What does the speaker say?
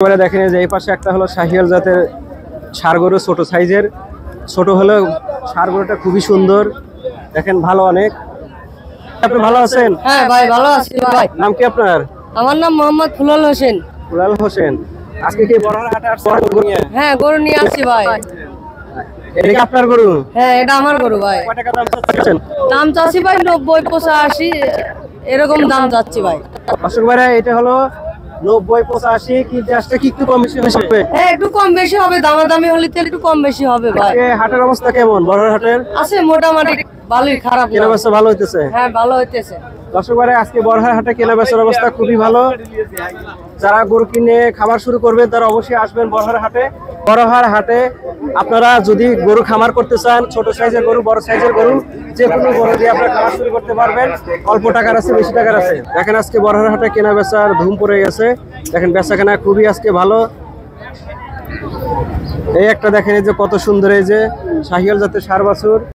এবারে দেখেন যে এই পাশে একটা হলো শাহিয়াল জাতের ষাঁড় গরু, ছোট সাইজের। ছোট হলেও ষাঁড় গরুটা খুবই সুন্দর, দেখেন ভালো অনেক। আপনি ভালো আছেন? হ্যাঁ ভাই ভালো আছি ভাই। নাম কি আপনার? আমার নাম মোহাম্মদ ফুলাল হোসেন। ফুলাল হোসেন। আজকে কি বড়হাট হাটে আসছেন গরু নিয়ে? হ্যাঁ গরু নিয়ে আসছি ভাই। এটা কি আপনার গরু? হ্যাঁ এটা আমার গরু ভাই। কয় টাকা দাম চাচ্ছেন? দাম চাচ্ছি ভাই 90, 85 এরকম দাম চাচ্ছি ভাই। অশোক ভাই এটা হলো 90, 85, কি জাস্ট কি একটু কম বেশি হবে? হ্যাঁ একটু কম বেশি হবে, দামাদামি হলে তো একটু কম বেশি হবে ভাই। আজকে হাটের অবস্থা কেমন? বড়হাট হাটের আছে মোটামুটি ভালোই, খারাপ না। কেনাবেচা ভালো হইতেছে? হ্যাঁ ভালো হইতেছে। দর্শক ভাই আজকে বড়হাট হাটে কেনাবেচার অবস্থা খুবই ভালো। যারা গরু কিনে খামার শুরু করবেন তারা অবশ্যই আসবেন বড়হাট হাটে। বড়হাট হাটে আপনারা যদি গরু খামার করতে চান, ছোট সাইজের গরু, বড় সাইজের গরু, যে কোনো গরু দিয়ে আপনারা খামার শুরু করতে পারবেন। অল্প টাকার আছে, বেশি টাকার আছে। দেখেন আজকে বড়হাট হাটে কেনা বেচার ধুম পড়ে গেছে। দেখেন বেচা কেনা খুবই আজকে ভালো। এই একটা দেখেন এই যে কত সুন্দর, এই যে শাহিয়াল জাতের ষাঁড় বাছুর।